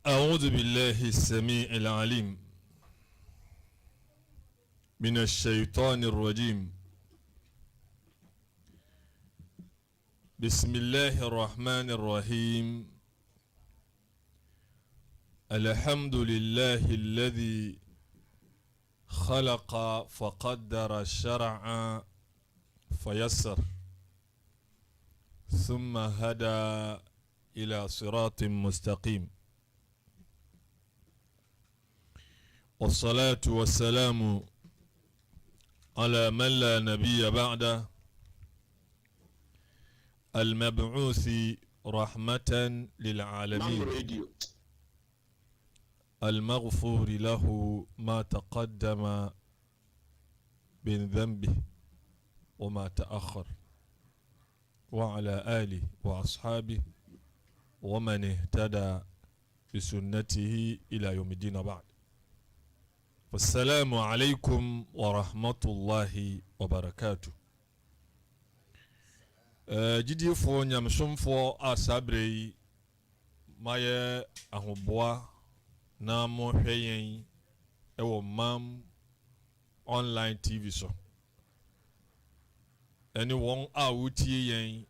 أعوذ بالله السميع العليم من الشيطان الرجيم. بسم الله الرحمن الرحيم. الحمد لله الذي خلق فقدر الشرع فيسر ثم هدى إلى صراط مستقيم، والصلاة والسلام على من لا نبي بعده، المبعوث رحمة للعالمين، المغفور له ما تقدم من ذنبه وما تأخر، وعلى آله وأصحابه ومن اهتدى بسنته إلى يوم الدين بعد. السلام عليكم ورحمة الله وبركاته. جدي فو نيامسوم فو أسابري ماي أهوبوا نامو هيين أو مام online TV so. Any one out yen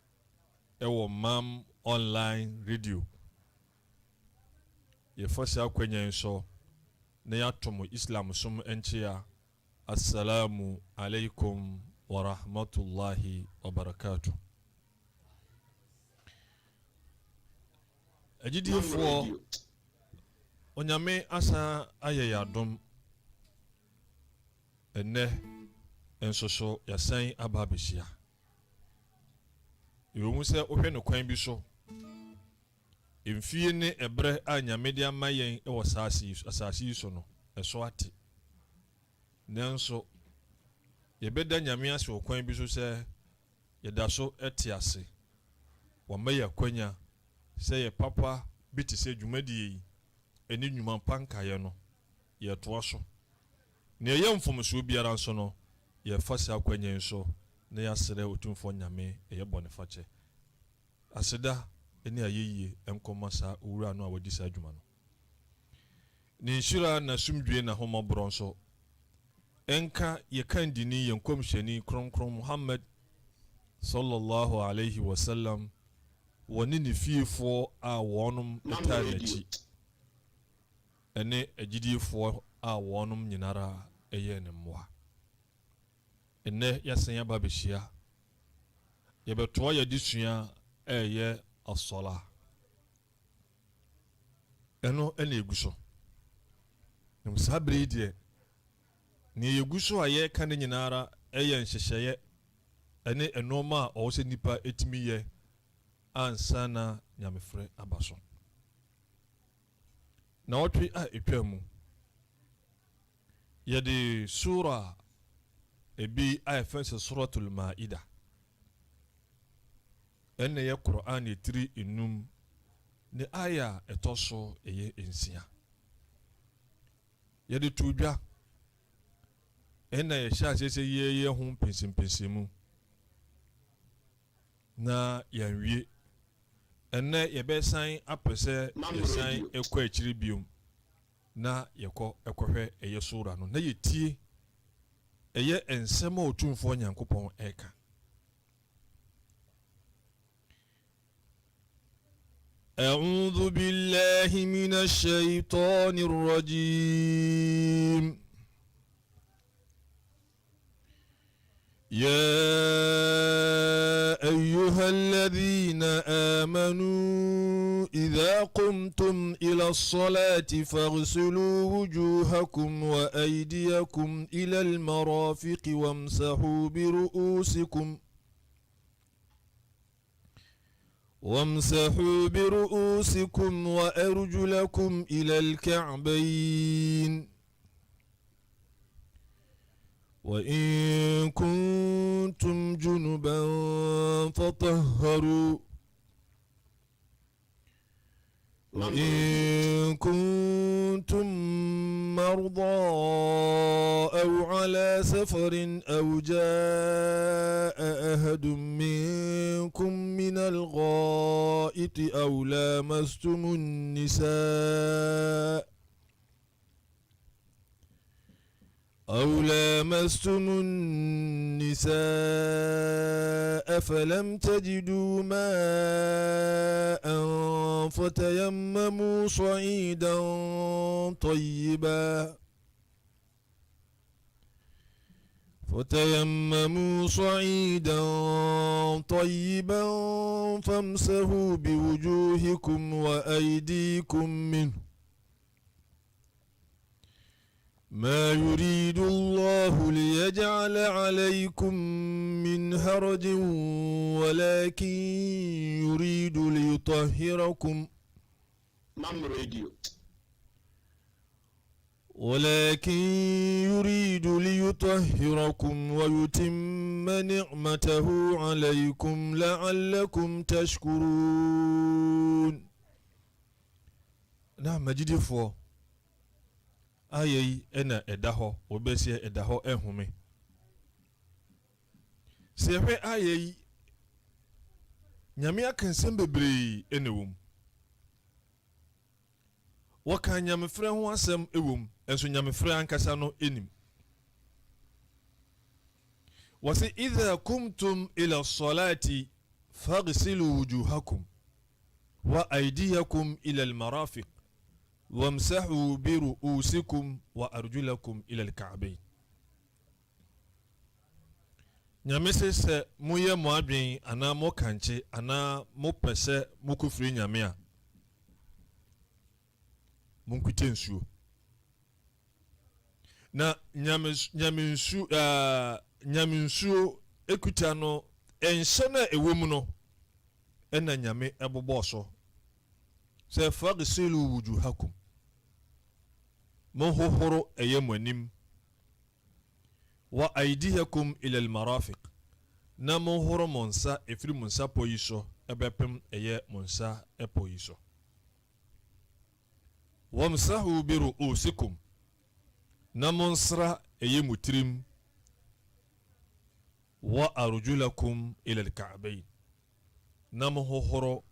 ɛwɔ mam online radio. Yɛfɔsi akwanya nso na yɛatomo Islam som enchia. Assalamu alaikum wa rahmatullahi wa barakatuh. Agidifoɔ onyame asa ayɛ yadom ene enso so yasan aba abɛhyia. Yɛwɔ sɛ ohwɛ no kwan bi so mfie ne ebre a nyame de ama yɛn ɛwɔ asase yi so no ɛso ate. Nanso yɛbɛda nyame ase wɔ kwan bi so sɛ yɛda so ɛte ase wɔma yɛ kwanya sɛ yɛ papa bi te sɛ dwumadie yi ɛne nnwuma pankaeɛ no yɛtoa so na yɛyɛ mfomsoɔ biara nso no yɛfa saa kwanya nso na yɛasrɛ otumfoɔ nyame ɛyɛ bɔne fakyɛ aseda ɛne ayɛyie ɛnkɔma saa owura no a wɔdi saa adwuma no ne nhyira na sumdwe na homɔborɔ nso ɛnka yɛkan dini yɛn kɔmhyɛni kronkron Muhammad sallallahu alaihi wasallam wɔne ne fiefoɔ a wɔnom ɛtaa n'akyi ɛne agyidiefoɔ a wɔnom nyinara ɛyɛ ne mmoa. Ene yasan aba bɛhyia yɛbɛtoa yɛde sua ɛyɛ asɔla ɛno ɛna egu so na musabere deɛ ne egu so a yɛka ne nyinara ɛyɛ nhyehyɛeɛ ɛne ɛnɔma a ɔwɔ sɛ nipa etimi yɛ ansa na nyamefrɛ aba so. Na wɔtwe a etwa mu yɛde sura ebi a yɛfɛnsɛ suratul Maida ɛnna yɛ Qur'an etiri enum ne aya ɛtɔ so ɛyɛ nsia. Yɛde to dwa ɛnna yɛhyɛ ase sɛ yɛyɛ ho mpɛnsɛmpɛnsɛmu na yɛnwie ɛnna yɛbɛsan apɛ sɛ yɛsan ɛkɔ akyiri biom na yɛkɔ ɛkɔhwɛ ɛyɛ sura no na yɛtie ɛyɛ ensɛm a otumfoɔ nyankopɔn ɛka. أعوذ بالله من الشيطان الرجيم. يا أيها الذين آمنوا إذا قمتم إلى الصلاة فاغسلوا وجوهكم وأيديكم إلى المرافق وامسحوا برؤوسكم وأرجلكم إلى الكعبين وإن كنتم جنبا فطهروا وإن كنتم مرضى أو على سفر أو جاء أحد منكم من الغائط أو لامستم النساء فلم تجدوا ماء فتيمموا صعيدا طيبا فامسحوا بوجوهكم وأيديكم منه ما يريد الله ليجعل عليكم من حرج ولكن يريد ليطهركم ويتم نعمته عليكم لعلكم تشكرون. نعم مجدي فو ayei ena edaho obesie edaho ehome sehwe ayei nyame akansem bebre enewum waka nyamefrɛ ho asɛm ewum enso nyamefrɛ ankasa no enim wasi idha kumtum ila salati faghsilu wujuhakum wa aydiyakum ila almarafiq wamsahu biru'usikum wa arjulakum ila alka'bayn. Nyame se moye mo adwen ana mo kanche ana mo pese mo kufiri nyame a mo nkwite nsuo na nyame nsuo ekuta no enhye na ewom no ena nyame ebobo so se faghsilu wujuhakum monhohoro eyemanim wa aydiyakum ila almarafiq na monhoro monsa efiri monsa poyiso ebepem eye monsa epoyiso wamsahu biru'usikum na monsra eyemutrim wa arjulakum ila alka'bayn na monhohoro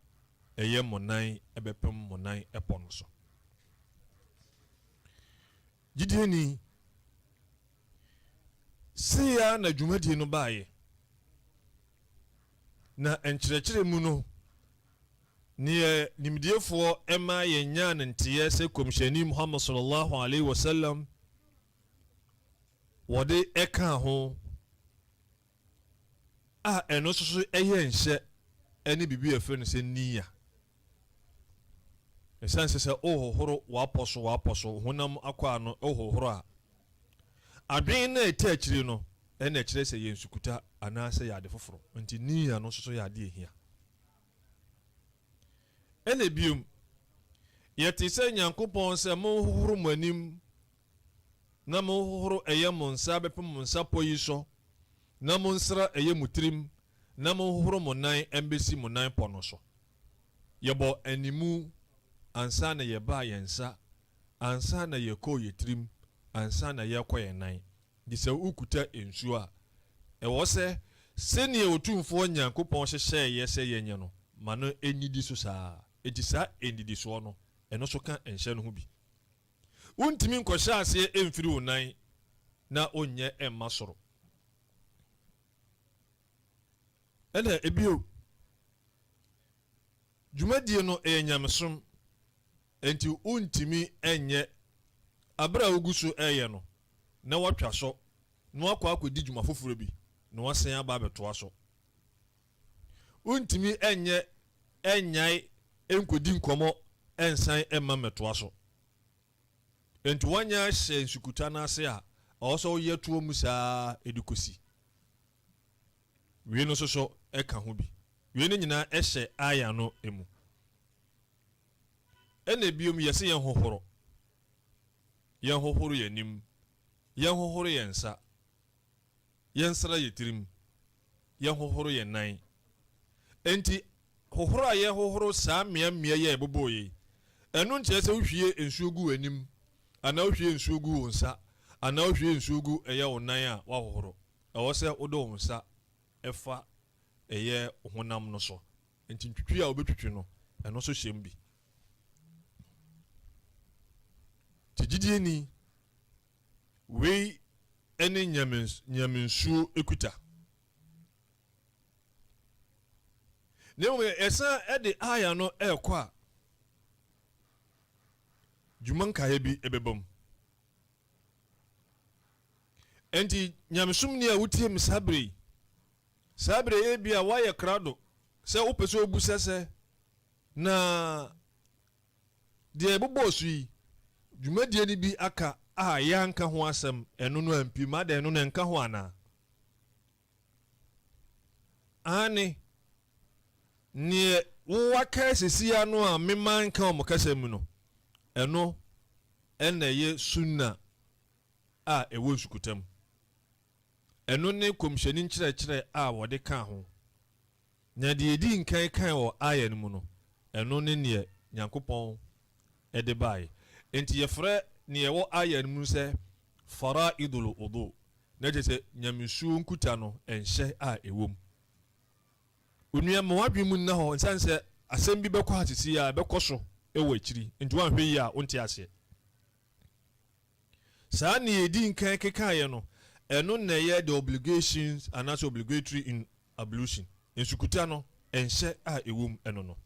eye monan ebepem monan eponoso Gideoni siya na dwumadi no baaye na enkyerɛkyerɛ mu no ne nimdiefo ema yenya ntiye se komhyani Muhammad sallallahu alaihi wasallam wode eka ho a eno soso eye nhyɛ ene bibi efe no se niya esanse se ohohoro waposo honam akwa no ohohoro a adwen na etakyire no ene kyerɛ se yensukuta anase yade foforo nti niya no soso yade ehia ene biom yete se Nyankopɔn se mo hohoro manim na mo hohoro eye monsa bepem monsa poyiso na monsra eye mutrim na mo hohoro monan embesi monan pono so yebo animu ansa na yeba yensa ansa na yeko yetrim ansa na yekɔ yenan di se ukuta ensuo a ewo se senie otumfo Nyankopɔn hyehye yese yenye no mano enidi so saa etisa enidi so no eno so ka enhye no ho bi untimi nkɔhye ase emfiri onan na onye emma soro ena ebio dwumadie no enyamesom enti untimi enye abra oguso eye no na watwa so na wakɔ akɔdi dwuma foforo bi na wasen aba betoa so untimi enye enyai enkodi nkomo ensan emma metoa so enti wanya hye nsukuta na ase a ɔso yetuo musa edukosi wie no soso eka ho bi wie ne nyina ehye aya no emu ene biom yese yen hohoro yenim yen hohoro yensa yensra yetirim yen hohoro yenan enti hohoro a ye hohoro saa mmea ye eboboye ɛno nkyerɛ sɛ wohwie nsuo gu w'anim anaa wohwie nsuo gu wo nsa anaa wohwie nsuo gu ɛyɛ wo nan a wahohoro ɛwɔ sɛ wode wo nsa ɛfa ɛyɛ honam no so nti ntwitwi a wobɛtwitwi no ɛno so hyɛm bi gyidie ni wei ɛne nyamensuo ekuta ne mo ɛsan ɛde aya no ɛkɔ a dwuma nkae bi ɛbɛbam enti nyamesum ni a wotie me sabre e bia wayɛ krado sɛ wopɛ sɛ obu sɛsɛ na deɛ ɛbobɔ so yi dwumadie ni bi aka a yanka ho asɛm ɛno no ampi ma da ɛno no nka ho ana ane ne waka sesia no a mema nka o mokasa mu no ɛno ɛna ye sunna a ɛwɔ nsukutam ɛno ne komhyɛni nkyerɛkyerɛ a wɔde ka ho na deɛ edi nkan kan wɔ aya no mu no ɛno ne neɛ Nyankopɔn ɛde bae enti yɛfrɛ ne yɛwɔ aya no mu sɛ fara'idul wudu na kyerɛ sɛ nyamesuo nkuta no ɛnhyɛ a ɛwɔ mu onua ma wadwe mu nna hɔ nsan sɛ asɛm bi bɛkɔ hatisi a bɛkɔ so ɛwɔ akyiri nti wanhwɛ yi a wonte aseɛ saa ne edi nkan kekaeɛ no ɛno na ɛyɛ the obligations and also obligatory in ablution nsukuta no ɛnhyɛ a ɛwɔ mu ɛno no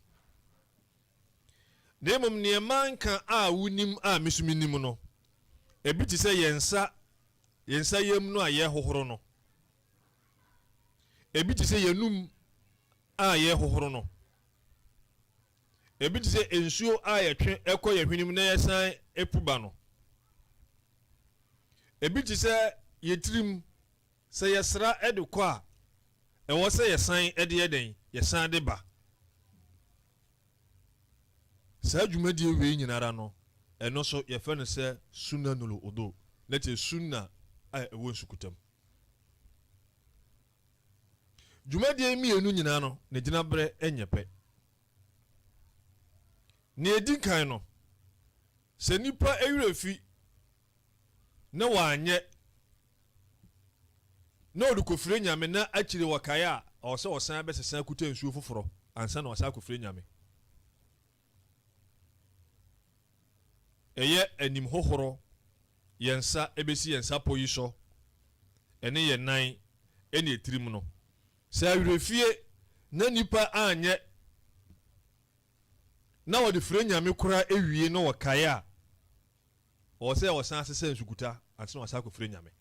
na mmom nneɛma nka a wonim a mesumi nim no ebi te sɛ yɛnsa yam no a yɛhohoro no ebi te sɛ yɛnum a yɛhohoro no ebi te sɛ nsuo a yɛtwe ɛkɔ yɛhwenem na yɛsan epuba no ebi te sɛ yɛtirim sɛ yɛsra ɛde kɔ a ɛwɔ sɛ yɛsan ɛde yɛden yɛsan de ba saa dwumadie wei nyinara no ɛno so yɛfɛ no sɛ sunnanul wudu na te sunna a ɛwɔ nsukutam dwumadie mmienu nyinaa no ne gyina berɛ ɛnyɛ pɛ ne edi kan no sɛ nipa ɛwerɛ fi na wanyɛ na ɔde kɔfire nyame na akyire wɔkae a ɔwɔ sɛ ɔsan bɛsesa kuta nsuo foforɔ ansa na ɔsan kɔfire nyame ɛyɛ anim hohoro yɛnsa ɛbɛsi yɛnsa po yi so ɛne yɛn nan ɛne etirim no sɛ awerɛfie na nipa anyɛ na wɔde fire nyame kora ewie na wɔkae a ɔwɔ sɛ ɔsan asesa nsukuta ansa na ɔsan kɔfire nyame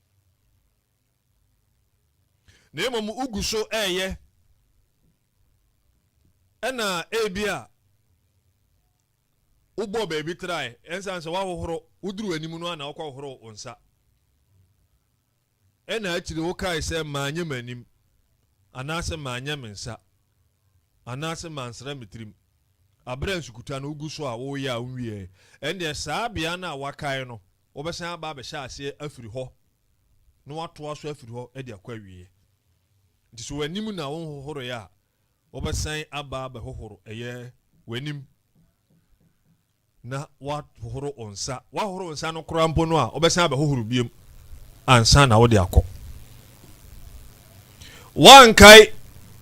na mmom ugu so ɛyɛ ɛna ebi a wobɔ baabi trae ɛnsan sɛ wahohoro woduru anim no ana wokɔ hohoro wo nsa ɛna akyire wo kae sɛ maanyɛ m'anim anaasɛ maanyɛ me nsa anaasɛ mansra me tirim abrɛ nsukuta no ugu so a woyɛ a wonwie ɛndeɛ saa bea no a wakae no wobɛsan aba abɛhyɛ aseɛ afiri hɔ na watoa so afiri hɔ ɛde akɔ awie nti so w'anim na wonhohoro yɛ a wobɛsan aba abɛhohoro ɛyɛ w'anim na wahohoro onsa wahohoro onsa no kora mpo no a wobɛsan abɛhohoro biem ansa na wode akɔ wankae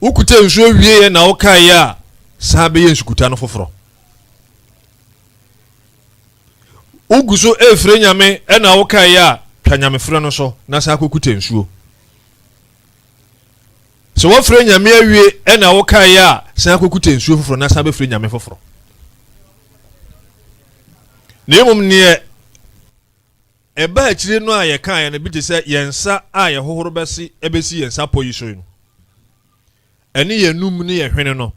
wokuta nsuo wie na wokae a saa bɛyɛ nsukuta no foforɔ ugu so efire nyame ɛna wokae a twa nyame frɛ no so na saa kokuta nsuo so wofire nyame awie ɛna wokae a saa kokuta nsuo foforɔ na saa bɛfire nyame foforɔ na mmom neɛ ɛba akyire no a yɛkae no bi te sɛ yɛnsa a yɛhohoro ɛbɛsi yɛnsa po yi so no ɛne yɛnum ne yɛhwene no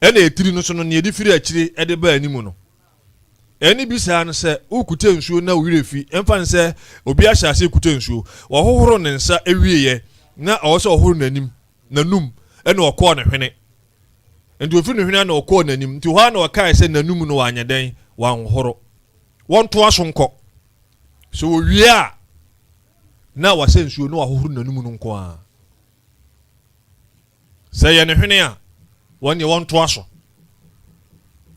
ɛna etiri no so no ne yɛde firi akyire ɛde ba anim no ɛne bi saa no sɛ wokuta nsuo na wowerɛ fi ɛmfa ne sɛ obi ahyɛ ase kuta nsuo wɔhohoro ne nsa awieyɛ na ɔwɔ sɛ ɔhohoro n'anim n'anum ɛna ɔkɔɔ ne hwene nti ofiri ne hwene na ɔkɔɔ n'anim nti hɔ a na ɔkae sɛ n'anum no wanyɛ dɛn wanhohoro wɔntoa so nkɔ so wɔwie a na wasɛ nsuo na wahohoro n'anum no nko a sɛ yɛ ne hwene a wɔn yɛ wɔntoa so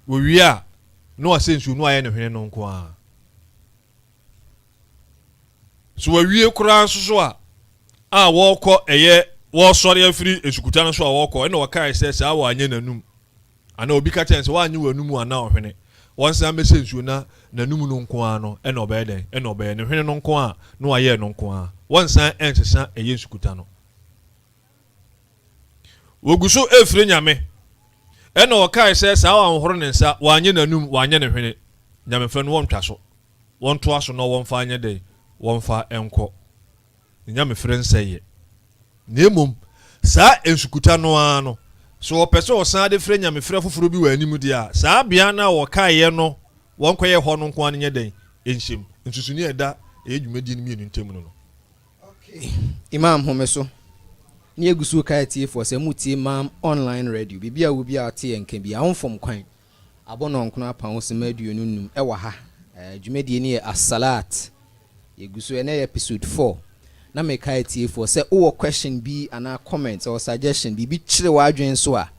we are no sense you no aye ne hwene no nko a so we kura so a woko eye wo sori afiri esukuta no so a woko e na wakai say sa wa anye nanum ana obi ka chance wa anye wanum ana ohwene wonsa me sense na nanum no nko a no e na obeye den e na obeye ne hwene no nko a no aye no nko a wonsa ensesa eye esukuta no woguso efire nyame e na wakai say sa wa nhoro ne nsa wa anye nanum wa anye ne hwene nyame fa no wontwa so wonto aso no wonfa anye den wonfa enko nyame frɛ nsɛye nemom saa ensukuta no ano so opese osan de frɛ nyame frɛ foforo bi wa anim dia saa bia na wɔkae no wɔnkɔyɛ hɔ no nko an nyɛ den enhyem nsusuni ɛda edwumadi no mienu ntem no okay imam homeso ni egusu kae tie for sɛ mutie mam online radio bibia wo bia ate enka bia honfom kwan abono nkono apan so maduonu num ɛwɔ ha dwumadi ni as-salat yegusu ene episode 4 na me kai tie for say o question bi ana comment or suggestion bi chire wa adwen so a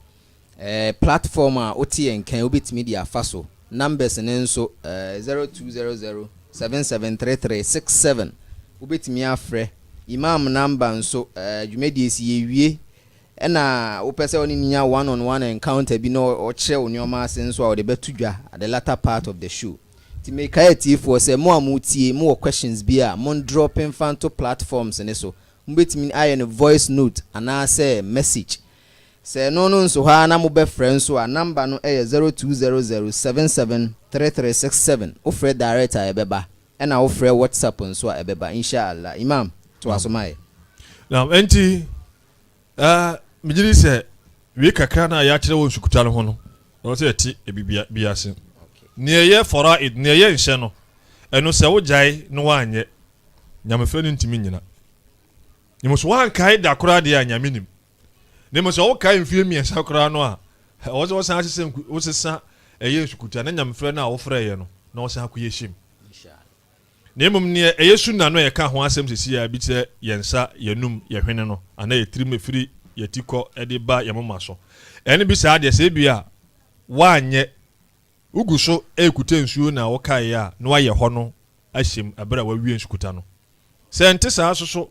platform a otie enkan obetimi dia fa so numbers ne nso 0200773367 obetimi afre imam number nso dwumedi esi yewie na opese oni nya one on one encounter bi no o chire onyoma ase nso a o de betudwa at the latter part of the show ti me kai tie for say mo amutie mo questions bi a mon dropping fanto platforms ne so mbetimi aye no voice note ana say message say no nso ha na mo be friend so a number no 0200773367 ofre director ebeba na ofre WhatsApp nso a ebeba inshallah imam to asomai now enti mijiri se we kakra na ya kire won sukuta no ho no o se eti ebibia biase niye faraid niye nhyɛ no eno sɛ wo gyae no wanyɛ nyamefɛ no ntimi nyina nimuso wan kai da kora de anyame nim nimuso wo kai mfie miɛnsa kora no a wo se wo san asese wo sesa ɛyɛ sukuta na nyamefɛ no a wo frɛ yɛ no na wo san akoyɛ hyem inshallah nemum ne ɛyɛ sunna no yɛ ka ho asɛm sesi a bi sɛ yɛnsa yɛnum yɛhwene no ana yɛtirim efiri yɛtikɔ ɛde ba yɛmoma so ɛne bi saa de sɛ bia wanyɛ uguso ekute nsuo na wokae a no aye ho no ahyem abra wa wie nsukuta no sente saa soso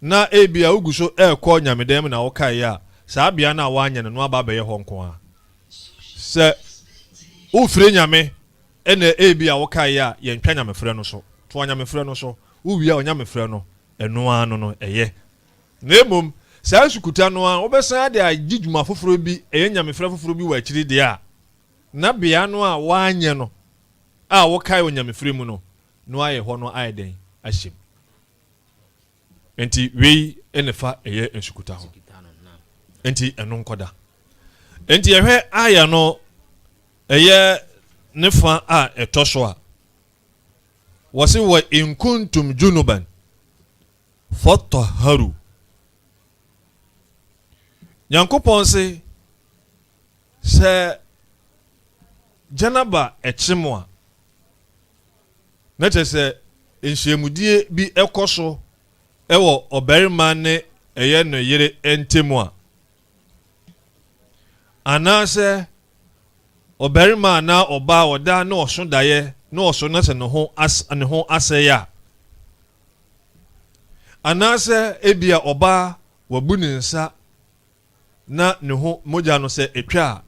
na ebia uguso ekọ nyamedem na wokae a saa bia na wanye no aba abaye ho nko a se ufre nyame ene ebia wokae a ye ntwa nyamefre no so to nyamefre no so uwia onyamefre no eno ano no eye na emom saa nsukuta no a obesan de agidwuma foforo bi eye nyamefre foforo bi wa akiri de a na bia no a wanye no a wokae onyamefre mu no no aye ho no aye den ahyem enti wei enefa eye ensukuta ho enti eno nkoda enti ehwe aya no eye nefa a etoso a wasi wa in kuntum junuban fatahharu Yankopon se janaba echimwa na chese enhyemudie bi ekoso ewo oberima ne eye no yere entemu a anase oberima na oba oda na oso daye na oso na se ne ho aseya anase ebia oba wabu ne nsa na ne ho moja no se etwa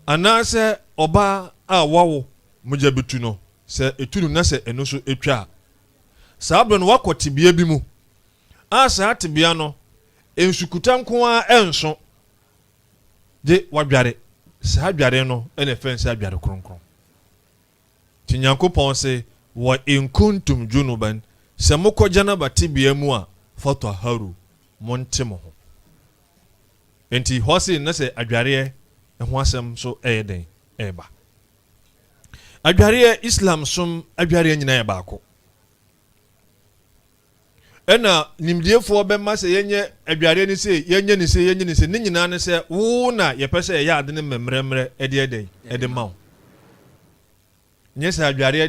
anase oba a wawo moja betu no se etunu na se eno so etwa saabro no wakotibia bi mu asa atibia no ensukuta nko a enso de wadware sa adware no ene fense adware kronkron tinyankopon se wa in kuntum junuban se moko janaba tibia mu a fatahharu montemo ho enti hosi na se adware ho asem so eden eba adware islam som adware nyina ya baako ena nimdiefo be ma se yenye adware ni se yenye ni se ne nyina ne se wo na ye pese ya ade ne memremre ede eden ede ma nye se adware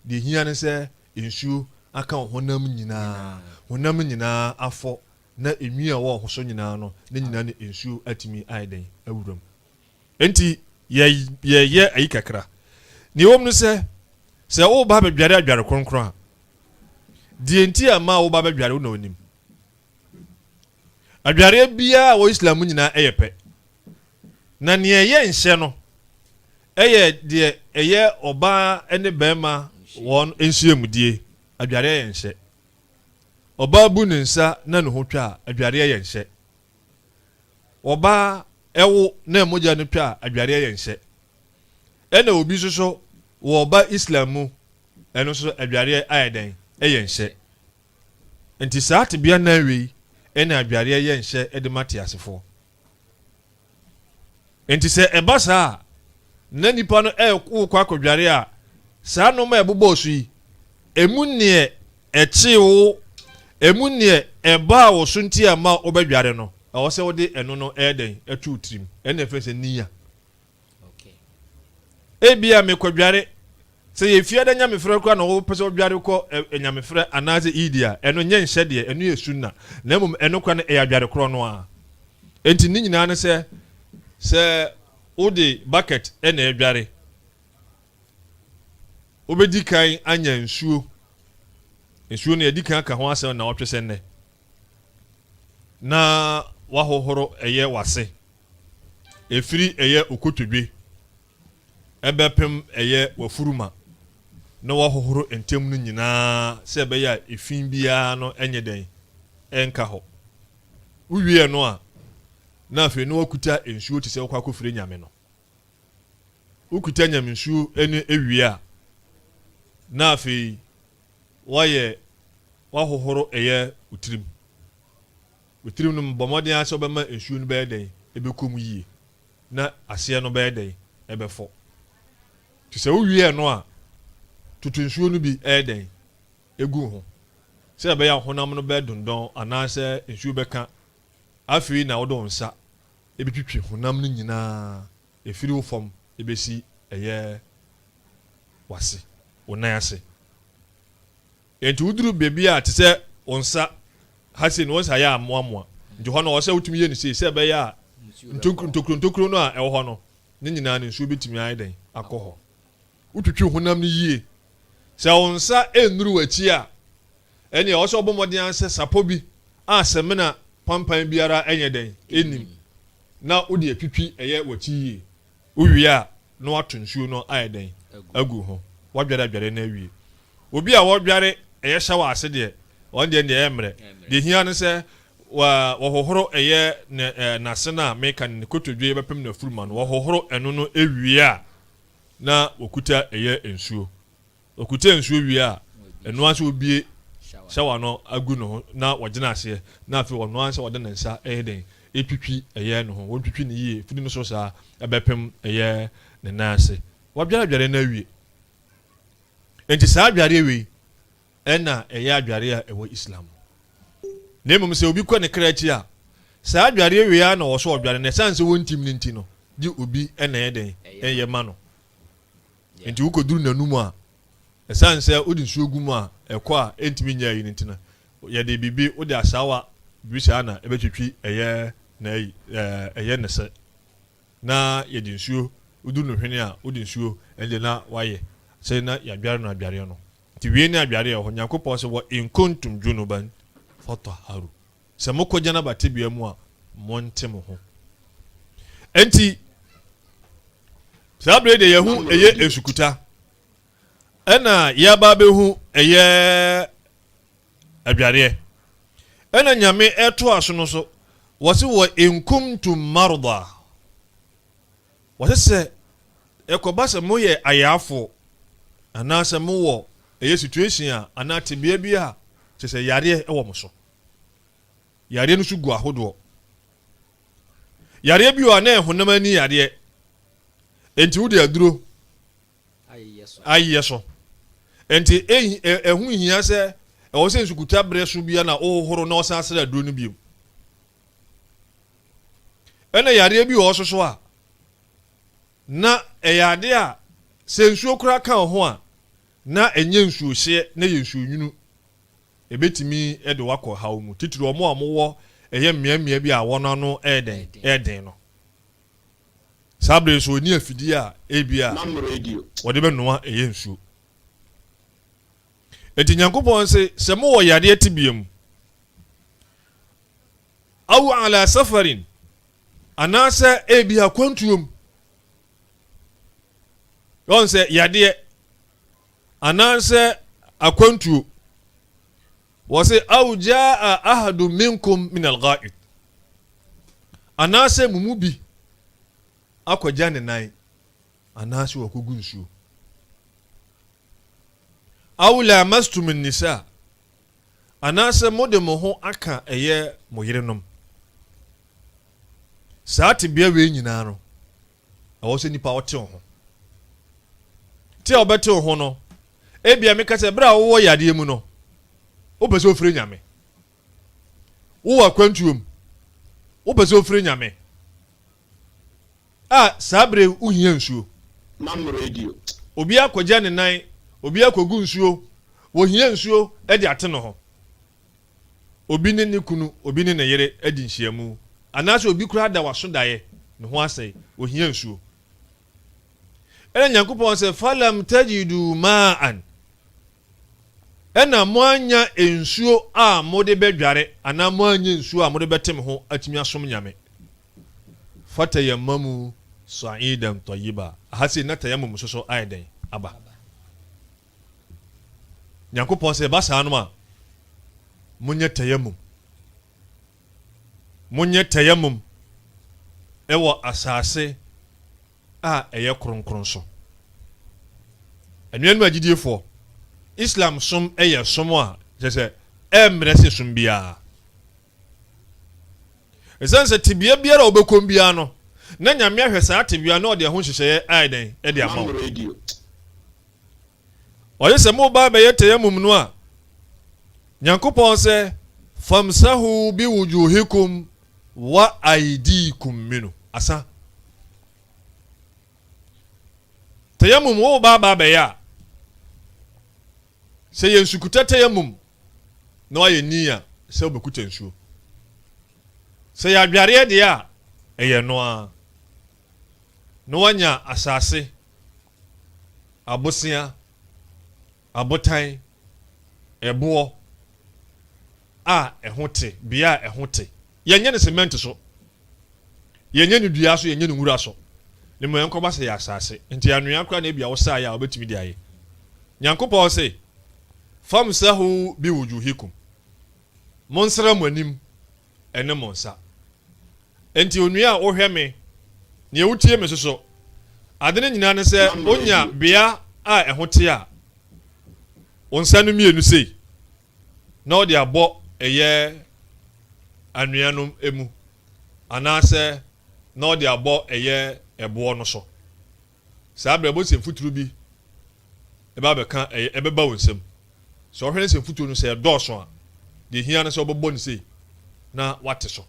de hia ne se ensuo aka honam nyina afọ na enwi a wo hoso nyina no ne nyina ne ensuo atimi aiden awuram enti ye ayi kakra ni wom no se wo ba bedware adware kronkron die nti ama wo ba bedware wo na onim adware bia wo Islam nyina eyepe na ne ye nhye no de eye oba ene bema won enhyiamudie adware ye nhye oba bu ne nsa na ne ho twa adware ye nhye oba ewo na moja ne twa adware ye nhye ena obi soso wo oba Islamu eno so adware ayeden ye nhye enti saat bia na wi ena adware ye nhye de mate asefo enti se ebasa na nipa no kwa akwadware a saa no ma ebobo so yi emu ne echiwo emu ne eba wo so nti ama obedware no awo se wo de eno no eden atu trim ena fese niya okay ebia me kwadware se ye fia da nya me frɛ kwa na wo pese odware ko nya me frɛ anaze idia eno nye nhye de eno ye sunna na mum eno kwa na adware kro no a enti ni nyina ne se ode bucket ena adware obedi kan anya nsuo na edi kan ka ho asem na wotwe senne na wahohoro eye wase efiri eye okotodwe ebepem eye wafuruma na wahohoro entem no nyina se be ya efin bia no enye den enka ho uwie no a na afi no wakuta ensuo tise kwa akofire nyame no ukuta nyame nsuo ene ewie a na afi wahohoro eye utirim no mbomode ase obema ensuo no be den ebekom yie na ase no be den ebefo tise uwie no a tutu nsuo no bi eden egu ho se be ya honam no be dondon anase nsuo beka afi na wodo nsa ebitwitwi honam no nyina efiri wo fom ebesi eye wase wonan ase enti uduru bebi a tse onsa hase no onsa ya amoamoa nti ho no wo se wutumi ye ni se be ya ntokro no a ewo ho no ne nyina ne nsuo betumi ayeden akọ utwitwi honam no yie se onsa enuru wachi a ene o so obomode anse sapo bi a semena pampan biara enye den enim na odi atwitwi eye wachi yie uwie a no ato nsuo no ayeden agu ho wadware na awie obi a wodware eye shawa ase de on de emre de hia no se wa hohoro eye na sena meka ne kotodwe bepem na furuma no hohoro eno no ewie a na okuta eye ensuo okuta ensuo wie a eno anse obie shawa no agu no na wagina ase na afi wono anse wode nsa eden etwitwi eye no ho wotwitwi ne yie fudi no so sa ebepem eye ne nase wadware na awie enti saa adware wi ena eye adware a ewo Islam nemum se obi kwa ne krachi a saa adware wi a na wo so odware ne sanse wontim ne nti no di obi ena eden eye ma no enti ukoduru nanum a sanse odi nsuogumu a ekọ a entimi nya yi nti na ye de bibi odi asawa bisa na ebetwitwi eye na eye nese na ye di nsuo udu no hwene a odi nsuo ende na waye se na ya dware no adware no ti wie ni adware ho Nyankopɔn se wo inkuntum junuban fataharu se mokogya na batebia mu a montem ho enti sabre de yehu eye esukuta ena ya ba behu eye adware ena nyame eto aso no so wose wo inkuntum marda wose se ekobasa moye ayafo anase mo eye situation a anate bia bia se yare ewo mo so yare no sugu ahodo yare bi o na ehonam ani yare enti wo de aduro ayeso enti ehu hia se ewo se nsukuta bre so bia na ohoro na osasere aduro no bi ena yare bi o so a na eyade a se nsuo kura ka ho a na enye nsuo hye na ye nsuo nwunu ebetimi ede wakọ hawo mu titiri omo amowo eye mmea bi a wono no eden no sabre so ni afidi a ebia wode be noa eye nsuo enti Nyankopɔn se mo wo yade atibiem aw ala safarin anasa ebia kwantuom yon se yade anasa akwantuo wase aw jaa ahadu minkum min al-gha'id anasa mumubi akwaja ne nan anasa wakogu nsuo aw lamastum an-nisa anasa mode mo ho aka eye mo yerenom saati bia we nyina no awo se nipa wote ho ti obete ho no ebia me kase bra wo yade mu no wo pese ofre nyame wo akwantuom wo pese ofre nyame sabre uhia nsuo mam radio obi akwaja ne nan obi akogu nsuo wo hia nsuo e de ate no ho obi ne kunu obi ne yere adi nhyiamu anase obi kura da waso dae ne ho asai wo hia nsuo ene Nyankopɔn se falam tajidu ma'an ena moanya ensuo a mode bedware ana moanya nsuo a mode betem ho atimi asom nyame fatayammamu sa'idan tayyiba hasi na tayammum soso aiden aba Nyankopɔn se ba sa no a munye tayammum ewo asase a eye kronkron so anuanu agidiefo Islam som eye som a se emre se som bia esanse tibia biara obekom bia no na nyame ahwɛ saa tibia no de ho hyehyɛ aiden e de ama oye se mo ba be ye tayammum no a Nyankopɔn se famsahu bi wujuhikum wa aydikum minu asa tayammum wo ba be ya se yensukuta tayammum no aye niya se obekuta nsuo se ya dware de a eye no a no wanya asase abosia abotan ebo ehote bia ehote yenye ne cement so yenye ne dua so yenye ne nwura so ne mo enko ba se ya asase enti anua kra na bia wo sa ya obetimi di aye Nyankopɔn se famsahu bi wujuhikum monsra monim ene monsa enti onua wo hwɛ me ne ewutie me soso ade ne nyina ne se onya bia ehote a onsa no mienu sei na odi abo eye anuanum emu anase na odi abo eye ebo no so sabre bo se futuru bi eba be kan ebeba wonsem so hwene se futuru no se doso a de hia ne se obebo ne sei na wate so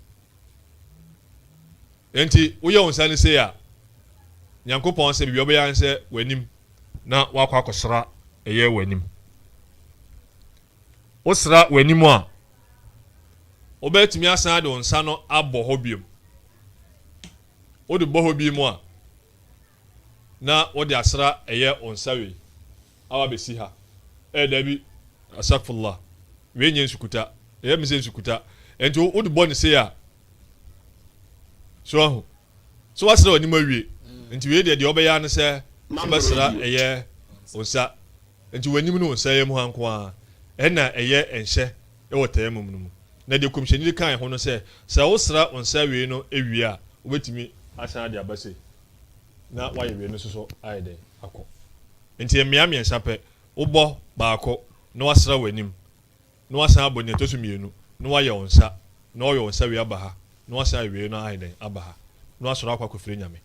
enti wo ye wonsa ne sei a Nyankopɔn se bi obeya nse wanim na wakwa akosra eye wanim osra wanim a obetumi asan de onsa no abɔ hɔ biem odi bɔ hɔ biem a na odi asra eye onsa we awa besi ha dabi asakfullah we nyen sukuta eye mi se sukuta enti odi bɔ ne se a so asra wanim awie enti we de obeya ne se obesra eye onsa enti wanim no onsa ye mu hanko a ena eye enhye ewo tayammum no mu na de komhyeni kan ho no se wo sra onsa we no ewie a obetimi asan de abase na waye we no so aide akọ enti emia miensa pe ubọ baako na wasra wanim na wasan abone to so mienu na waye onsa na waye onsa we abaha na wasan we no aide abaha na wasra akwa kofire nyame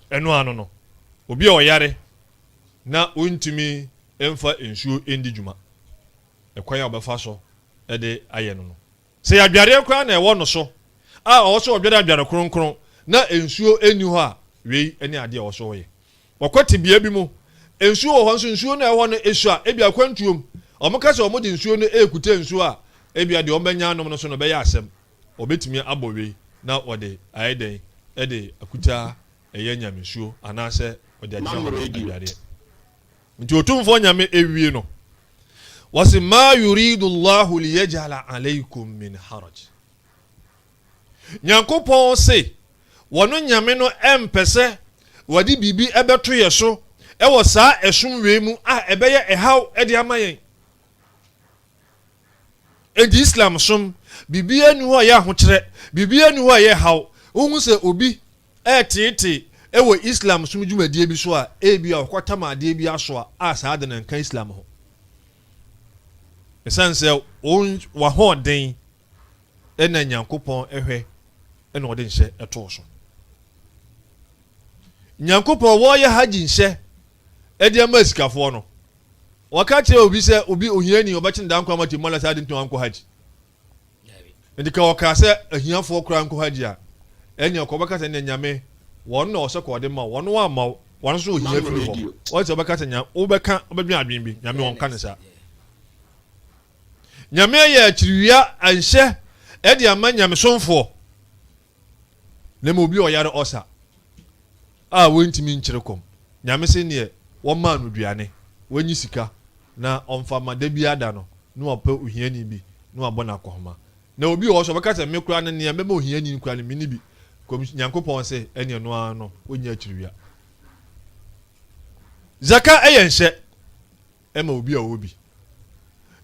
eno ano no obi a oyare na ontumi emfa ensuo endi djuma ekwan obefa so ede aye no se ya dware kwa na ewo no so a o so dware kronkron na ensuo eni ho a wei eni ade a o so ye wakwati bia bi mu ensuo ho nso ensuo na ewo no esu a ebi akwantuom omoka se omodi ensuo no ekuta ensuo a ebi ade ombanya anom no so no be ya asem obetimi abɔ wei na ode ayeden ede akuta ɛyɛ nyamesuo anaasɛ ɔde agyina hɔ adwareɛ nti otumfoɔ nyame ewie no wasi ma yuridu Allahu liyaj'ala alaykum min haraj nyankopɔn se wɔno nyame no ɛmpɛsɛ wɔde biribi ɛbɛto yɛ so ɛwɔ saa ɛsom wei mu a ɛbɛyɛ ɛhaw ɛde ama yɛn ɛdi Islam som biribi anu hɔ yɛ ahokyerɛ biribi anu hɔ yɛ haw wohu sɛ obi ɛɛteete ɛwɔ Islam som dwumadie bi so a ebi a ɔkɔtam adeɛ bi aso a saa de nka Islam ho ɛsan sɛ wahɔɔden ɛna nyankopɔn ɛhwɛ ɛna ɔde nhyɛ ɛtoo so nyankopɔn wɔyɛ hagye nhyɛ ɛde ama sikafoɔ no waka kyerɛ obi sɛ obi ohiani ɔbɛkye ndanko amati mala saa de nto anko hagye ndi ka wɔka sɛ ahiafoɔ kora anko hagye a ɛnya ɔkɔbɛka sɛ ne nyame wɔn na ɔsɛ kɔde ma wɔn wa ma wɔn so ohia firi hɔ wɔn sɛ ɔbɛka sɛ nya wobɛka ɔbɛdwen adwen bi nyame wɔn ka ne saa nyame yɛ akyiriwia anhyɛ ɛde ama nyamesomfoɔ na ma obi ɔyare ɔsa a wɔntimi nkyere kɔm nyame sɛ neɛ wɔma no duane wɔnyi sika na ɔmfa ma da bi ada no na ɔpɛ ohiani bi na wabɔ no akɔhoma na obi wɔ so ɔbɛka sɛ me kora no neɛ mɛma ohiani kora no mene bi nyankopɔn sɛ ɛneɛ no ara no wɔnya akyiriwia zaka ɛyɛ nhyɛ ɛma obi a ɔwɔ bi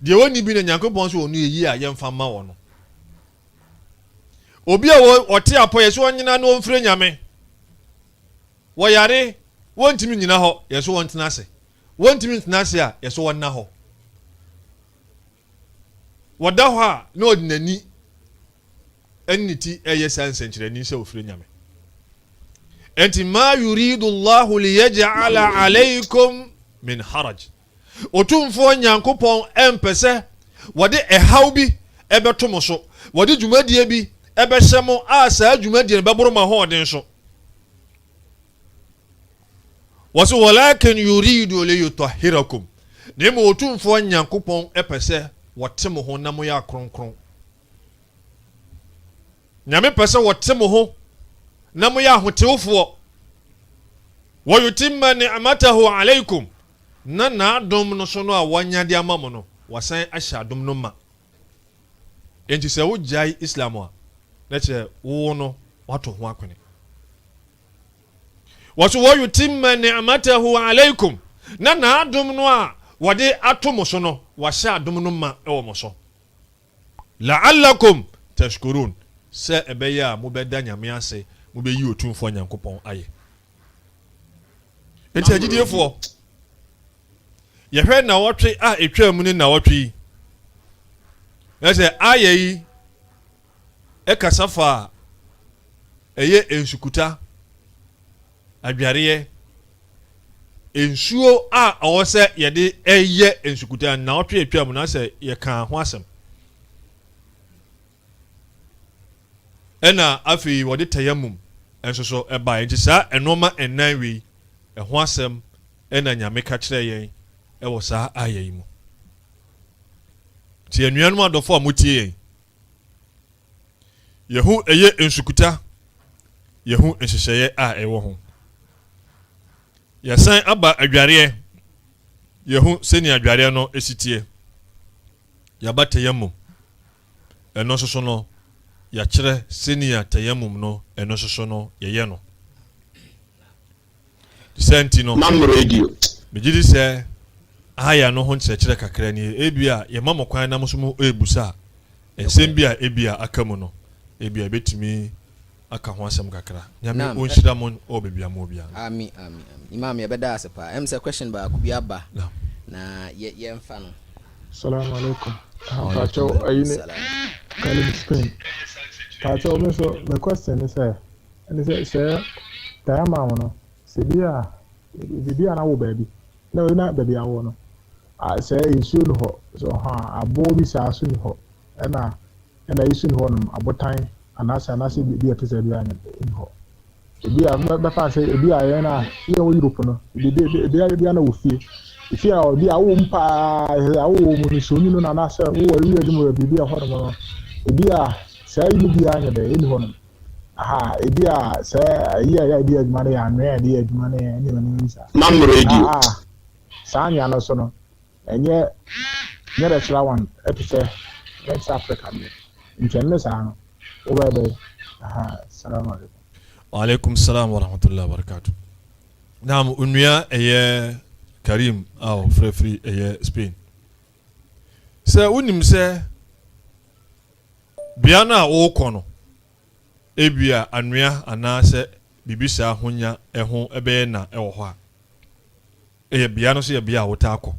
deɛ wɔni bi na nyankopɔn so ɔno yɛyi a yɛmfa ma wɔ no obi a ɔte apɔ yɛ so ɔnyina na ɔmfrɛ nyame wɔyare wɔntimi nyina hɔ yɛ so wɔntena ase wɔntimi ntena ase a yɛ so wɔnna hɔ wɔda hɔ a na ɔde n'ani ɛne ti ɛyɛ saa nsɛnkyerɛnni sɛ ɔfrɛ nyame enti ma yuridu Allahu liyaj'ala alaykum min haraj otumfoɔ nyankopɔn ɛmpɛ sɛ wɔde ɛhaw bi ɛbɛto mo so wɔde dwumadie bi ɛbɛhyɛ mo a saa dwumadie no bɛboro ma hoɔden so wɔso walakin yuridu liyutahhirakum ne mo otumfoɔ nyankopɔn ɛpɛ sɛ wɔte mo ho na mo yɛ akronkron nyame pɛ sɛ wɔte mo ho na mo yɛ ahotewfoɔ wɔyutimma ni'matahu alaykum na n'adom no so no a wɔnya de ama mo no wɔsan ahyɛ adom no ma enti sɛ wogyae Islam a na kyerɛ wo no wato ho akone wɔso wɔyutimma ni'matahu alaykum na n'adom no a wɔde ato mo so no wɔahyɛ adom no ma ɛwɔ mo so la'allakum tashkurun sɛ ɛbɛyɛ a mobɛda nyame ase mobɛyi otumfoɔ nyankopɔn ayɛ enti agyidiefoɔ yɛhwɛ na wɔtwe a etwa mu ne na wɔtwe yi ɛsɛ ayɛ yi ɛkasa fa ɛyɛ ensukuta adwareɛ ensuo a ɔwɔ sɛ yɛde ɛyɛ ensukuta na wɔtwe etwa mu na sɛ yɛka ho asɛm ɛna afei wɔde tayamum ɛnso so ɛba nti saa ɛnoma ɛnan wei ɛho asɛm ɛna nyame ka kyerɛ yɛn ɛwɔ saa ayɛ yi mu ti anuanom adɔfo a motie yɛn yɛho ɛyɛ nsukuta yɛho nhyehyɛeɛ a ɛwɔ ho yɛsan aba adwareɛ yɛho sɛni adwareɛ no esitie yɛaba tayamum ɛno nso so no yɛkyerɛ sɛni tayamum no ɛno nso so no yɛyɛ no sɛnti no megye sɛ aya no ho nkyerɛkyerɛ kakra ni ebia yɛma mo kwan na mo so mo ebusa ensɛm bi a ebia aka mu no ebia betumi aka ho asɛm kakra nyame onhyira mo obebia mo obia amen amen imam yɛbɛda ase pa em sɛ question ba ko bi aba na yɛmfa no assalamu alaikum pacho ayine kalim spain pacho me so the question is say tayama no se bia na wo baabi na we na baabi awo no say insu no ho so ha abo bi sa so ni ho na isu no no abotan anase bia pese bia ni ho bia ba fa say bia ye na ye wo Europe no bia na wo fie if you are bia wo mpa wo mo so ni no na anase wo wi adum bia ho no bia say ni bia nya be ni ho no ebi a sɛ ayi a yɛadi adwuma no yɛ anwea a yɛadi adwuma no yɛ ne ɔno nsa mam radio saa anwea no so no ɛnyɛ nyɛ regular one ɛte sɛ West Africa no nkyɛn ne saa no wobɛbɛ salamu alaikum wa alaikum salam wa rahmatullahi wa barakatuh naam unua ɛyɛ Karim aw frefri ɛyɛ Spain sɛ wonim sɛ bia no a wokɔ no ebia anwea anaasɛ bibisa ahonya ɛho ɛbɛyɛ na ɛwɔ hɔ a ɛyɛ bia no so yɛ bia a wota akɔ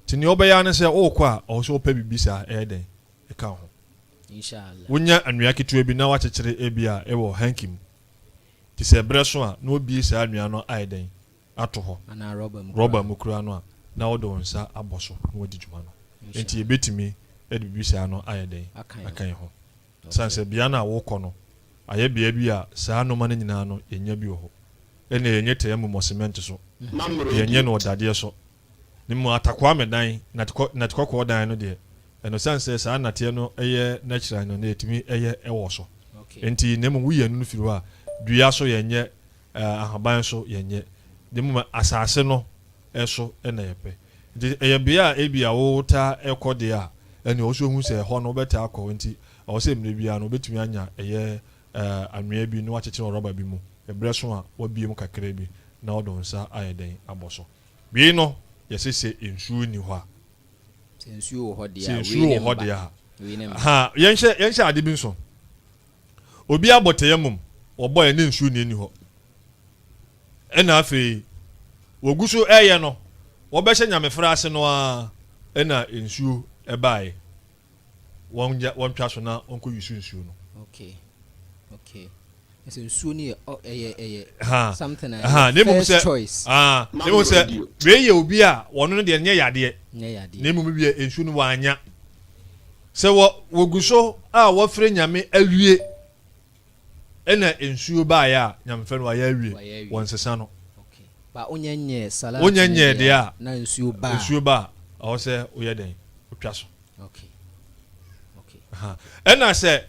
tini obɛyɛ ne sɛ wokɔ a ɔwɔ so wopɛ bibisa ɛyɛ den ɛka ho inshallah wonya anwea ketewa bi na wakyekyere ebia ɛwɔ hankim ti sɛ brɛ so a na obi saa anwea no ayɛ den ato hɔ ana rɔba mu kura no a na wode wo nsa abɔ so na wadi dwuma no enti yɛbɛtumi ɛde bibisa no ayɛ den akan ho san sɛ bia no a wokɔ no ayɛ bia bi a saa noma no nyinaa no yɛnya bi wɔ hɔ ɛna yɛnyɛ tɛyɛ mu cement so yɛnyɛ no ɔdadeɛ so ne mu atakoa medan na tikɔkɔɔ dan no deɛ ɛno san sɛ saa nateɛ no ɛyɛ natural no na yɛtumi ɛyɛ ɛwɔ so enti ne mu wuyɛ no firi hɔ a dua so yɛnyɛ ahaban so yɛnyɛ ne mu asase no ɛso ɛna yɛpɛ nti ɛyɛ bia a ebi a wota ɛkɔ deɛ a ɛne ɔso hu sɛ hɔ no wobɛta akɔ nti ɔwɔ sɛ mmerɛ bia no wobɛtumi anya ɛyɛ anwea bi na wakyekyere rɔba bi mu ɛbrɛ so a wabie mu kakra bi na wode wo nsa ayɛ den abɔ so bii no yɛsɛ sɛ nsuo ni hɔ a sɛ nsuo wɔ hɔ deɛ a yɛnhyɛ ade bi nso obi abɔ tɛyɛ mom wɔbɔ yɛ ne nsuo ni hɔ ɛna afei wogu so ɛyɛ no wɔbɛhyɛ nyamefra ase no a ɛna nsuo ɛbaeɛ wɔn twa so na wɔnkɔ yusu nsuo no okay ɛsɛ nsuo ni ɛyɛ something first choice ne mu sɛ wei yɛ obi a wɔno no deɛ nyɛ yadeɛ ne mu bi yɛ nsuo no wanya sɛ wogu so a wɔfrɛ nyame awie ɛna nsuo baeɛ a nyamefra no ayɛ awie wɔn sesa no ba onyanye deɛ a na nsuo ba a ɔwɔ sɛ woyɛ den wotwa so ɛna sɛ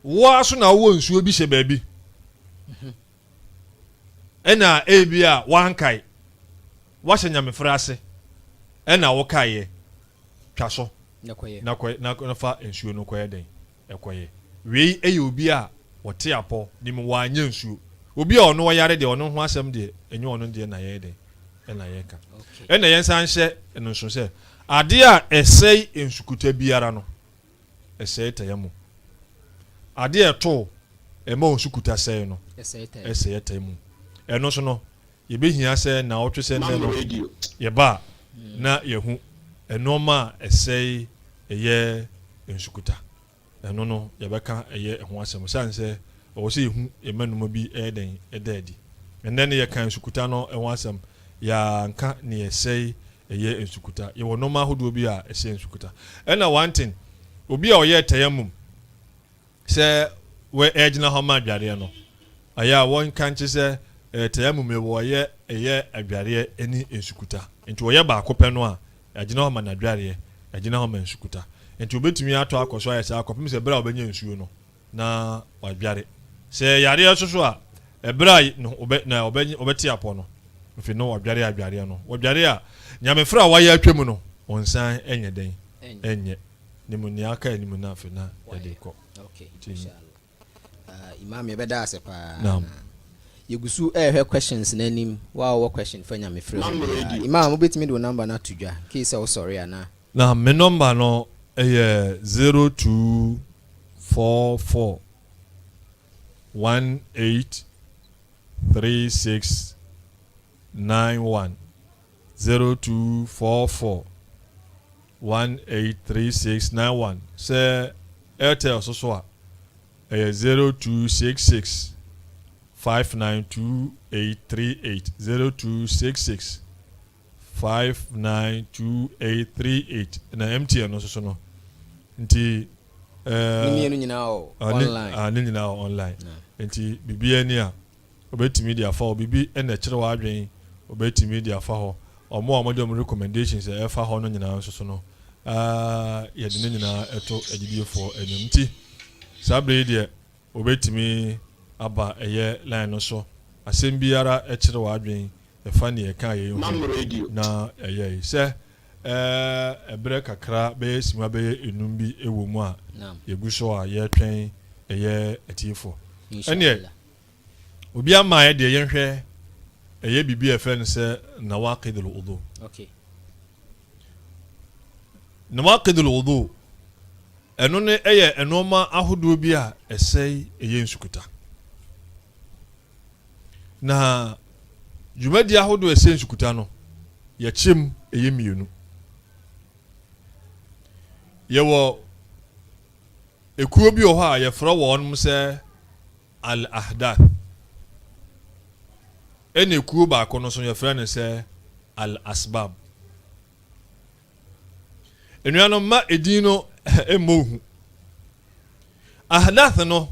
woa so na wowɔ nsuo bi hyɛ baabi ɛna ebi a wankae wahyɛ nyamefra ase ɛna wokaeɛ twa so na fa nsuo no kɔyɛ den ɛkɔyɛ wei ɛyɛ obi a wɔte apɔ de mu wanyɛ nsuo obi a ɔno wɔyare deɛ ɔno ho asɛm deɛ ɛnyɛ ɔno deɛ na yɛyɛ den ɛna yɛka ɛna yɛnsa nhyɛ ɛno nso sɛ adeɛ a ɛsɛe nsukuta biara no ɛsɛe tɛyɛ mu adeɛ ɛto ɛma nsukuta sɛe no ɛsɛe tɛyɛ mu ɛno so no yɛbɛhia sɛ na ɔtwe sɛ nnɛ no yɛba na yɛhu ɛnɔɔma a ɛsɛe ɛyɛ nsukuta ɛno no yɛbɛka ɛyɛ ɛho asɛm sane sɛ ɔwɔ sɛ yɛhu ɛmanoma bi ɛyɛ den ɛda adi ɛnnɛ ne yɛka nsukuta no ɛho asɛm yɛanka ne yɛsɛe ɛyɛ nsukuta yɛwɔ nɔɔma ahodoɔ bi a ɛsɛe nsukuta ɛna one thing obi a ɔyɛ tɛyɛ mum sɛ ɛgyina hɔ ma adwareɛ no ayɛ a wɔnka nkye sɛ tɛyɛ mum wɔyɛ ɛyɛ adwareɛ ne nsukuta nti wɔyɛ baako pɛ no a ɛgyina hɔ ma n'adwareɛ ɛgyina hɔ ma nsukuta nti wobɛtumi atɔ akɔ so ayɛ sɛ akɔpem sɛ berɛ a wobɛnya nsuo no na wadware sɛ yareɛ so a ɛberɛ a wobɛte apɔ no mfi no wadware adwareɛ no wadware a nyamefra a wayɛ atwa mu no ɔnsan ɛnyɛ den ɛnyɛ ne mu nea aka anim no afe na yɛde kɔ imam yɛbɛda ase paa yɛgu so ɛhwɛ questions n'anim wɔwɔ question fa nyamefrɛ imam wobɛtumi de wo number no ato dwa kei sɛ wosɔre anaa na me number no ɛyɛ 0244 183691 0244 183691 sɛ airtel so a ɛyɛ 0266 592838 0266 592838 na MTN no so no nti ne nyinaa online nti bibia ni a obetimi dia fa obibi na kyerɛ wa adwen obetimi dia fa ho ɔmo a modem recommendations ɛfa ho no nyinaa so no yɛde ne nyinaa ɛto agidie for anim nti sabre deɛ obetimi aba ɛyɛ line no so asɛm biara ɛkyerɛ w'adwen ɛfa ne yɛka yɛn na ɛyɛ sɛ ɛbrɛ kakra bɛyɛ sima bɛyɛ enum bi ɛwɔ mu a yɛgu so a yɛtwɛn ɛyɛ atiefo ɛneɛ obi ama yɛ deɛ yɛnhwɛ ɛyɛ bibi ɛfɛ no sɛ nawaqidul wudu nawaqidul wudu ɛno ne ɛyɛ ɛnɔɔma ahodoɔ bi a ɛsɛe ɛyɛ nsukuta na dwumadi ahodoɔ ɛsɛe nsukuta no yɛkyɛm ɛyɛ mmienu yɛwɔ ekuo bi wɔ hɔ a yɛfrɛ wɔn sɛ al-ahdath ɛna ekuo baako no so yɛfrɛ no sɛ al-asbab enuanom ma edin no ɛmmɔ ahdath no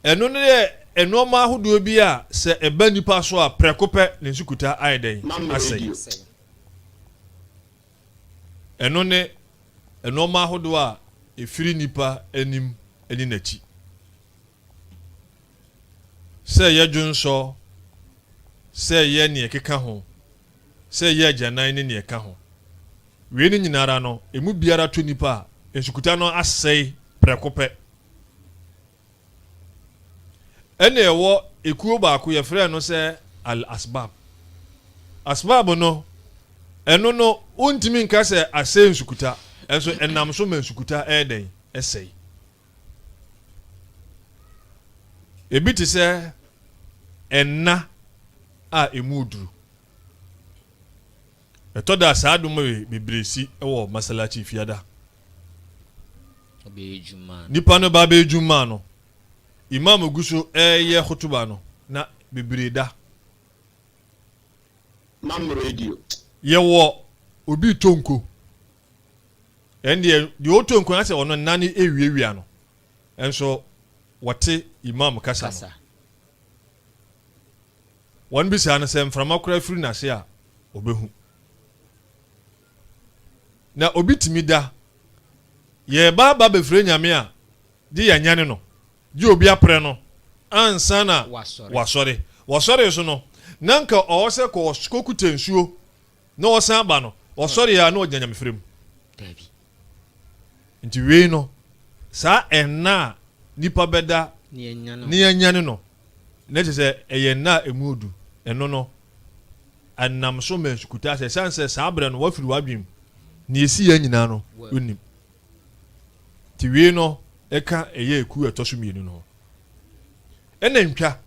ɛno ne yɛ ɛnɔɔma ahodoɔ bi a sɛ ɛba nipa so a prɛko pɛ ne nsukuta ayɛ dɛn asɛe ɛno ne ɛnɔɔma ahodoɔ a ɛfiri nipa anim ani n'akyi sɛ yɛ dwonsɔ sɛ yɛ neɛ keka ho sɛ yɛ agyanan ne neɛ ka ho wei ne nyinara no emu biara to nipa a nsukuta no asɛe prɛko pɛ ɛna ɛwɔ ekuo baako yɛfrɛ no sɛ al-asbab asbab no ɛno no wontimi nka sɛ asɛe nsukuta ɛnso ɛnam so ma nsukuta ɛyɛ dɛn ɛsɛe ebi te sɛ ɛnna a emu duru ɛtɔ da saa dom bebree ɛwɔ masalachi fiada nipa no ba bɛ juma no imam gu so ɛyɛ khutuba no na bebree da mam radio yɛwɔ obi tonko ɛndeɛ deɛ ɔtonko na sɛ ɔno nane ewiewia no ɛnso wɔte imam kasa no wɔn bi saa no sɛ mframa kora firi n'ase a ɔbɛhu na obi timi da yɛba ba bɛfrɛ nyame a de yɛnyane no de obi aprɛ no ansa na wasɔre so no na nka ɔwɔ sɛ kɔkuta nsuo na ɔsan ba no ɔsɔre a na ɔgya nyamefrɛ mu nti wei no saa ɛnna a nipa bɛda ne yɛnyane no na kyerɛ sɛ ɛyɛ nna a ɛmu odu ɛno no anam so ma nsukuta sɛ ɛsiane sɛ saa berɛ no wafiri w'adwem ne ɛsi yɛ nyinaa no wonim nti wei no ɛka ɛyɛ eku ɛtɔ so mmienu no ɛna ntwa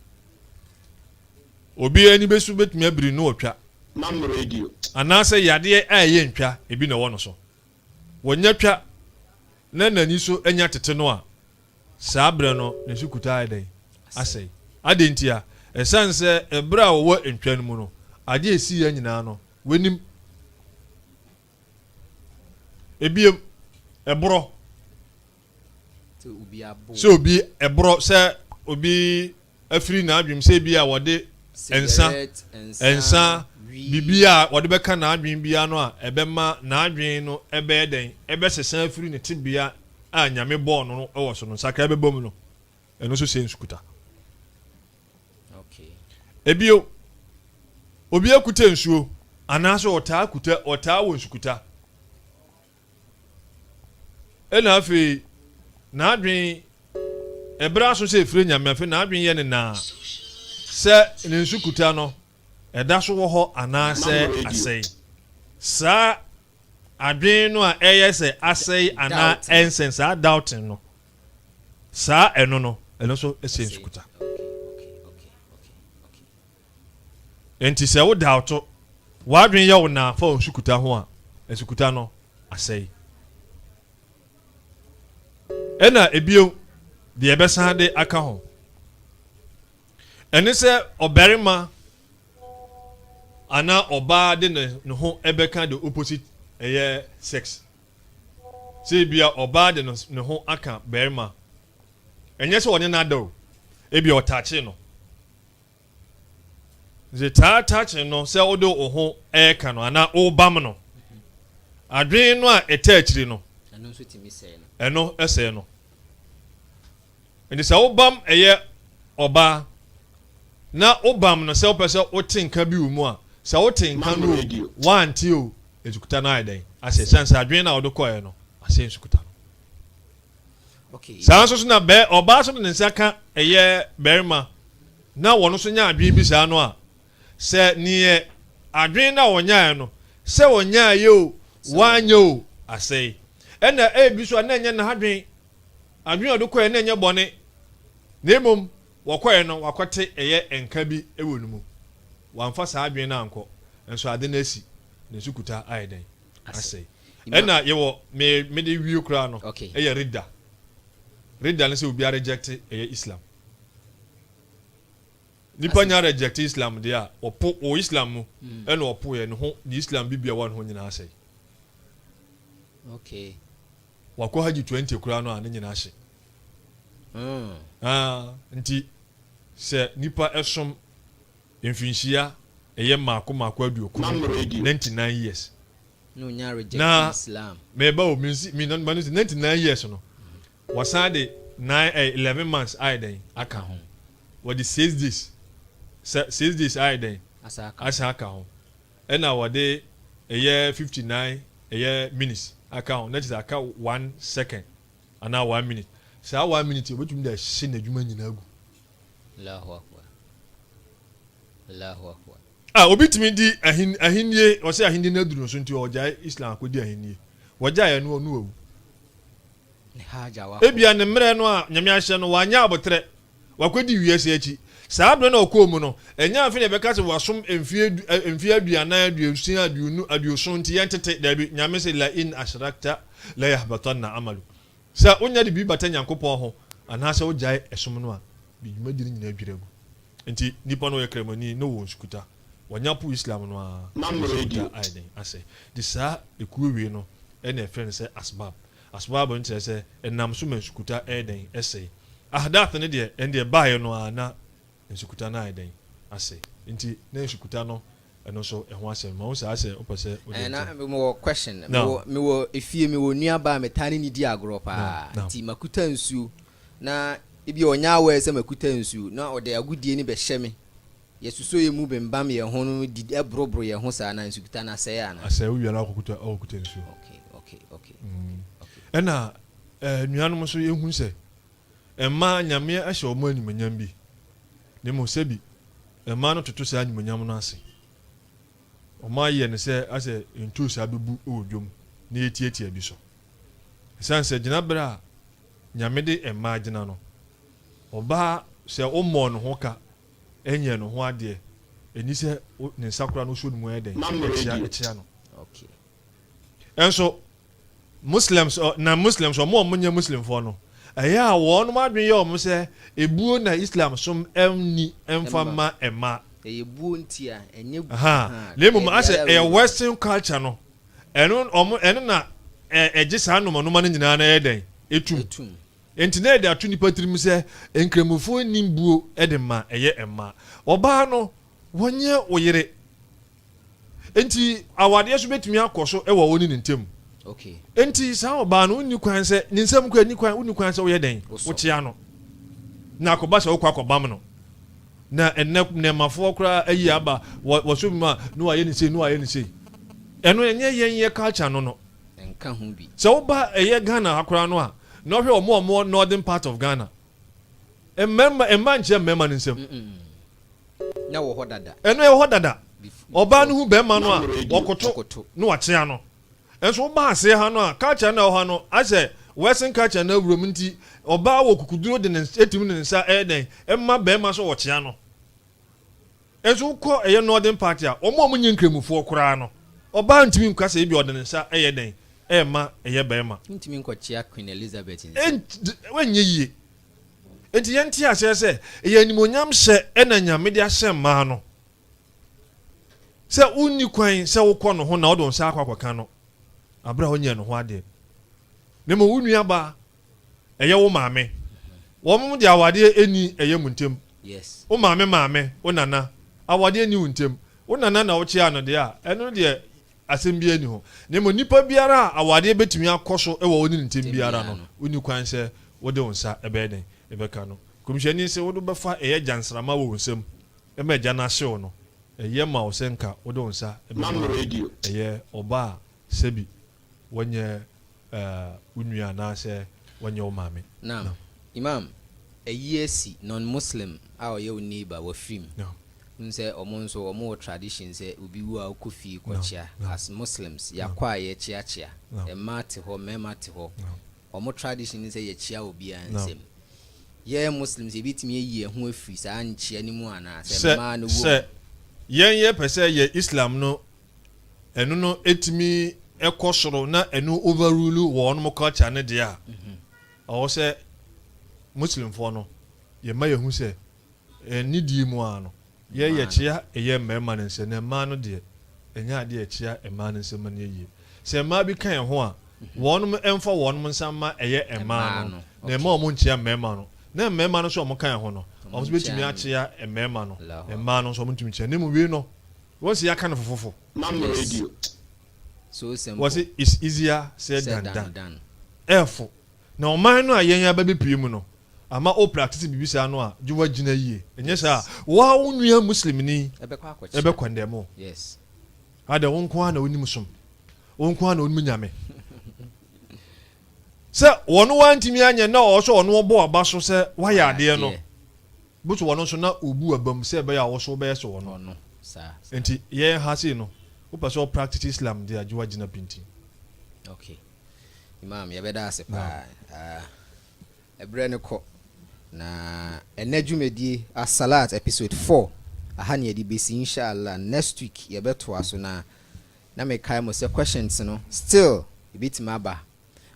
obi ani bɛsu bɛtumi abiri no ɔtwa anaasɛ yadeɛ a ɛyɛ ntwa ebi na ɛwɔ no so wɔnya twa na n'ani so anya tete no a saa berɛ no ne nsukuta ayɛ dɛn asɛe ade nti a ɛsiane sɛ ɛberɛ a wɔwɔ ntwa no mu no adeɛ ɛsi yɛ nyinaa no w'anim ebiem ɛborɔ sɛ obi ɛborɔ sɛ obi afiri n'adwem sɛ bi a wɔde ɛnsa bibi a wɔde bɛka n'adwen bia no a ɛbɛma n'adwen no ɛbɛyɛ dɛn ɛbɛsesa afiri ne tibea a nyame bɔɔ no ɛwɔ so no sakra ɛbɛbɔ mu no ɛno nso sɛ nsukuta ebio obi akuta nsuo anaasɛ ɔtaa wɔ nsukuta ɛna afei n'adwen ɛberɛ so sɛ ɛfiri nyame afei n'adwen yɛ ne naa sɛ ne nsukuta no ɛda so wɔ hɔ anaasɛ asɛe saa adwen no a ɛyɛ sɛ asɛe anaa ɛnsɛn saa doubting no saa ɛno no ɛno nso ɛsɛ nsukuta enti sɛ wo doubto w'adwen yɛ wo naa fa wo nsukuta ho a nsukuta no asɛe ɛna ebio deɛ ɛbɛsan de aka ho ɛne sɛ ɔbarima ana ɔbaa de ne ho ɛbɛka the opposite ɛyɛ sex sɛ bia ɔbaa de ne ho aka barima ɛnyɛ sɛ ɔne n'ada o ebia ɔtaakye no nti taakye no sɛ wode wo ho ɛɛka no anaa wobam no adwene no a ɛta akyiri no ɛno ɛsɛe no nti sɛ wobam ɛyɛ oba na obam no sɛ wopɛ sɛ wote nka bi wo mu a sɛ wote nka no wanti o esukuta no ayɛdɛn asɛ sansa adwene na wode kɔɛ no asɛ esukuta no saa nso so na ɔbaa so de ne nsa ka ɛyɛ bɛrima na wɔn so nya adwene bi saa no a sɛ neɛ adwene na wɔnyaeɛ no sɛ wɔnyaeɛ o wanyɛ o asɛe ɛna ebi so a na ɛnyɛ n'adwene adwene a ɔde kɔɛ na ɛnyɛ bɔne na emom wɔkɔɛ no wakɔte ɛyɛ nka bi ɛwɔ no mu wamfa saa adwene na ankɔ nso ade na asi ne sukuta ayɛdɛn asɛe ɛna yɛwɔ mede wie koraa no ɛyɛ rida no sɛ obi a reject ɛyɛ Islam nipa nya reject Islam deɛ a ɔpo o Islam mu ɛna ɔpo yɛ ne ho ne Islam bibia wɔ ne ho nyinaa asɛe wakɔ hagye 20 koraa no a ne nyinaa hye nti sɛ nipa ɛsom mfinhyia ɛyɛ maako aduoku 99 years na meba o mi 99 years no wasan de 11 months ayɛdɛn aka ho wɔde 6 days 6 days ayɛdɛn asa aka ho ɛna wɔde ɛyɛ 59 ɛyɛ minutes aka ho na kyerɛ aka 1 second anaa 1 minute saa 1 minute obetumi de ahyɛ n'adwuma nyinaa gu Allahu akbar obi tumi di ahinie ɔsɛ ahinie na duru so nti ɔgya Islam akɔdi ahinie wɔgya yɛ no awu ebia ne mmerɛ no a nyame ahyɛ no wanya abotrɛ wakɔdi wiase akyi saa abere na ɔkɔɔ mu no ɛnya afi na ɛbɛka sɛ wasom mfie aduanan aduosia aduoso nti yɛntete dabi nyame sɛ la in ashrakta la yahbatanna amalu sɛ wonya de bi bata nyankopɔn ho anaasɛ wogyae ɛsom no a bidwuma di nyina adwira gu nti nipa no yɛ kramani no wɔ nsukuta wanya po Islam no a nsukuta ayɛdɛn asɛ de saa ekuo wie no ɛna ɛfrɛ no sɛ asbab nkyerɛ sɛ ɛnam so ma nsukuta ɛyɛdɛn ɛsɛ ahdath ne deɛ ɛndeɛ baeɛ no a na nsukuta no ayɛdɛn asɛ nti na nsukuta no ɛno so ɛho asɛm ma wo saa sɛ wopɛ sɛ na mewɔ question mewɔ efie mewɔ nuaba a metane ne di agorɔ paa nti makuta nsuo na ebi ɔnya awɛ sɛ makuta nsuo na ɔde agudie ne bɛhyɛ me yɛsuso yɛ mu bɛmbam yɛ ho no di ɛborɔborɔ yɛ ho saa na nsukuta na asɛe ana asɛe wo wiara akuta nsuo okay ɛna nuanom so yɛhu sɛ ɛma nyame ahyɛ ɔmo animonyam bi ne mo sɛ bi ɛma no toto saa animonyam no ase ɔmo ayɛ ne sɛ asɛ ntuo saa bɛbu ɛwɔ dwom na yɛtiatia bi so ɛsiane sɛ gyina berɛ a nyame de ɛma gyina no ɔbaa sɛ ɔmmɔ no ho ka ɛnyɛ no ho adeɛ ɛni sɛ ne nsa kora no so no mu ɛdɛn ɛkyia no ɛnso Muslims ɔmo nyɛ Muslimfoɔ no ɛyɛ a wɔn mo adwene yɛ ɔmo sɛ ebuo na Islam som ɛmni ɛmfa ma ɛma ɛyɛ buo nti a ɛnyɛ gu lemu asɛ ɛyɛ Western culture no ɛno na ɛgye saa noma no nyinaa na ɛdɛn etum enti na ɛde ato nipa tirim sɛ nkramofo nimbuo ɛde ma ɛyɛ ɛma ɔbaa no wɔnyɛ oyere enti awadeɛ so betumi akɔ so ɛwɔ wɔn ne ntem enti saa ɔbaa no unni kwan sɛ ne nsɛm kɔ unni kwan sɛ woyɛ den wokyea no na akɔba sɛ wokɔ akɔbam no na ɛnɛ nɛmafoɔ koraa ayi aba wɔso mu a no ayɛ ne sei ɛno ɛnyɛ yɛn culture no ɛnka ho bi sɛ woba ɛyɛ Ghana akora no a na ɔhwɛ ɔmo northern part of Ghana ɛmma nkyɛ mmarima no nsɛm na wɔ hɔ dada ɛno ɛwɔ hɔ dada ɔbaa no hu bɛrima no a wɔkoto na wakyea no ɛnso woba ase ha no a culture na ɛwɔ ha no asɛ Western culture na awuram nti ɔbaa wɔ kukuduro de ne etim ne nsa ɛdɛn ɛma bɛrima so wɔkyea no ɛnso wokɔ ɛyɛ northern part a ɔmo nye nkramufoɔ koraa no ɔbaa ntumi nkwa sɛ ebi ɔde ne nsa ɛyɛ dɛn ɛma ɛyɛ bɛrima ntumi nkɔkyea Queen Elizabeth wɔnyɛ yie enti yɛnti ahyɛ sɛ ɛyɛ animonyam hyɛ ɛna nyame de ahyɛ mmaa no sɛ wonni kwan sɛ wokɔ no ho na wode nsa akɔka no abra onyɛ no ho ade ne mo wo nuaba ɛyɛ wo maame wɔn de awade eni ɛyɛ mu ntem yes wo maame wo nana awade eni wo ntem wo nana na wo kyea no de a ɛno de asɛm bi ani ho ne mo nipa biara awade betumi akɔ so ɛwɔ woni ntem biara no wonni kwan sɛ wode wo nsa ɛbɛyɛ den ɛbɛka no komishani se wodo befa eye jansrama wo nsem e ma gya na hyew no eye ma wo senka wodo nsa e ma radio eye oba sebi wonye unua na se wonye o maame na imam esi non-muslim our your neighbor wa film nse omonso omo tradition say obi wu a kofi kochia as muslims yakwa ye chiachia e mate ho memate ho omo tradition say ye chia obi ansem ye muslims e bitimi ye ho afiri sa anchia ni mu ana se ma no wo yen ye pese ye islam no enu no etimi ekosoro na enu overrule wo no culture ne dia o se muslim for no ye ma ye hu se nidi mu ano ye chia ye mema ne se ne ma no de enya de chia ema ne se ma ne ye se ma bi kan ho a wonum emfa wonum nsama eye ema no na ma omo nchia mema no na mema no so omo kan ho no omo so betumi achia mema no ema no so omo ntumi chia ne mu wi no wo se ya kan fofofo mam radio so simple was it is easier said than done efo na oman no ayen ya ba be mu no ama o practice bibisa no a juwa gina yie enye sa wa onua muslim ni ebe kwandemo yes ada wonko ana onim som wonko ana onim nyame se wono wantimi anye na o so ono obo aba so se wa ya ade no butu wono so na obu abam se be ya wo so be so wono sa enti ye ha se no wo person practice islam dia juwa gina pinti okay imam ya beda ase pa ebre ne ko na enadwumedie asalat episode 4 aha ne yedi besi inshallah next week ye beto aso na me kai mo se questions no still ibitima aba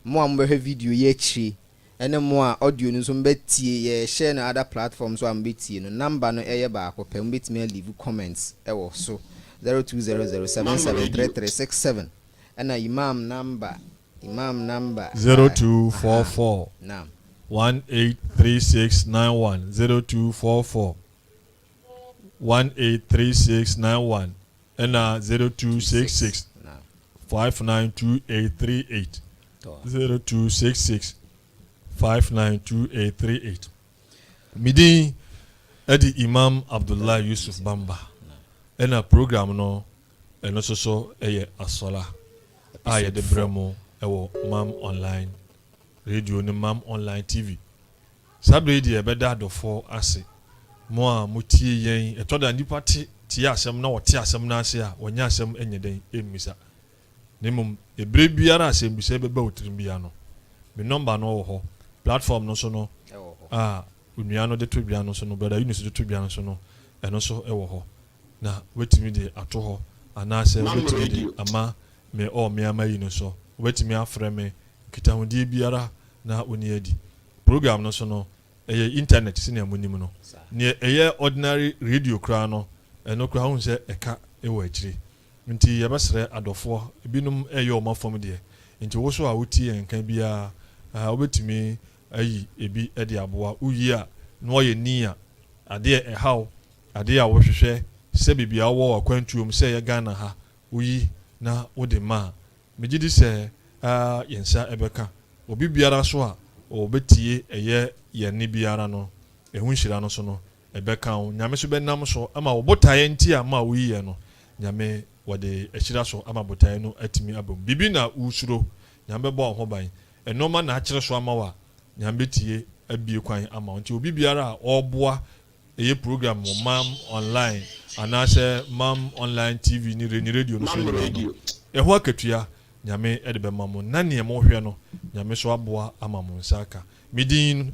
mo am be video ye chi ene mo a audio no so mbetie ye share na other platforms so am betie no number no eye ba ko pem betime leave comments e wo so 0200773367 and imam number 0244 naam 183691 0244 183691 and 0266 592838 0266 592838 Midi Edi Imam Abdullah Yusuf Bamba ena program no eno so eye asola aye de bremo ewo mam online radio ni mam online tv sabre di ebeda adofo ase mo a mutie yen etoda nipa tie asem na wote asem na ase a wonya asem enyeden emisa nemum ebre biara asem bi se beba otirim bia no me number no wo ho platform no so no unua no de to bia no so no brother Yunus de to bia no so no eno so ewo ho na wetimi de ato ho anase wetimi de ama me me ama yi no so wetimi afre me kitahudi biara na oni adi program no so no eye internet sine amonim no ne eye ordinary radio kra no eno kra hu se eka ewo akire nti yebesere adofo binum eye omafom de nti wo so a wuti enka bia obetimi ayi ebi ede aboa uyi a no ye ni a ade ehaw ade a wo hwehwe se bibia wo akwantuom se ye Ghana ha uyi na wode ma megidi se yensa ebeka obi biara so a obetie eye ye ni biara no ehun hira no so no ebeka wo nyame so benam so ama wo botaye nti ama wo yi no nyame wode ehira so ama botaye no atimi abom bibi na usuro nyame bo ho ban enoma na akire so ama wa nyame tie abie kwan ama nti obi biara a oboa eye program mo mam online anase mam online tv ni radio no so radio eho akatua nyame edebe mamu na ne mo hwe no nyame so aboa ama mo nsaka midin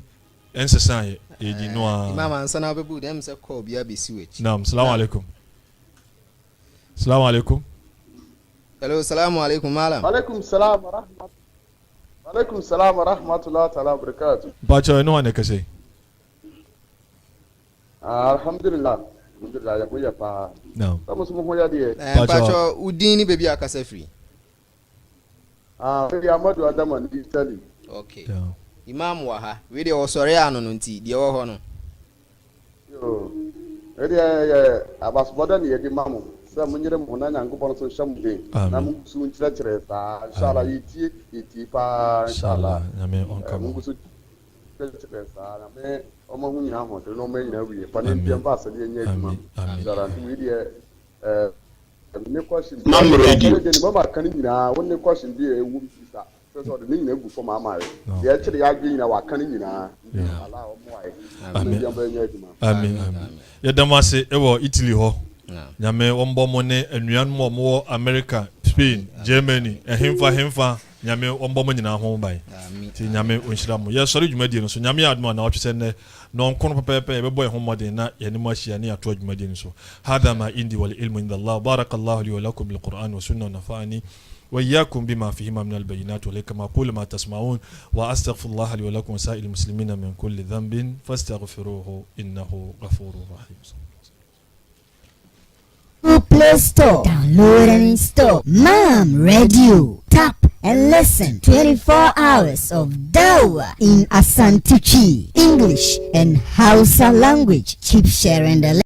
ensesan eji no a imam ansana bebu dem se call bia be siwechi naam assalamu alaikum assalamu alaikum hello assalamu alaikum malam alaikum salam wa rahmat alaikum salam wa rahmatullahi ta'ala wa barakatuh bacho no wane kase alhamdulillah ya kuya pa naam estamos mo hoya die bacho udini bebi akasa free ya Amadu Adama ni Italy okay imam wa ha we de osore anu no nti de wo ho no yo ya abasboda ni yedi mamu sa munyere mu na nyankopon so shambe na mu su nkyerɛkyerɛ sa inshallah yiti pa inshallah nyame onka mu su nkyerɛkyerɛ sa na me omo hu nyina ho de no ma nyina wie pa ne mpia ba se de nya adwuma zara nti we de ne question mam radio de mama kan nyina won ne question bi ewu bisa so de nyina egu fo mama ye ye kire ya gbe nyina wa kan nyina ala o mo ai amen ye damase ewo Italy ho nyame wombo mo ne anuan mo America Spain Germany hemfa nyame wombo mo nyina ho ban ti nyame onhira mo ye sori dwumadie no so nyame admo na otwese ne no nkono pepepe be boy ho modern na ye ne mo ahia ne ato dwumadie no so hada ma indi wal ilmu inda Allah barakallahu li wa lakum bil Qur'an wa sunnah nafani وإياكم بما فيهما من البينات ولكم أقول ما تسمعون وأستغفر الله لي ولكم وسائر المسلمين من كل ذنب فاستغفروه إنه غفور رحيم. Play Store, download and install Mam Radio. Tap and listen 24 hours of Dawa in Asante English and Hausa language. Keep sharing the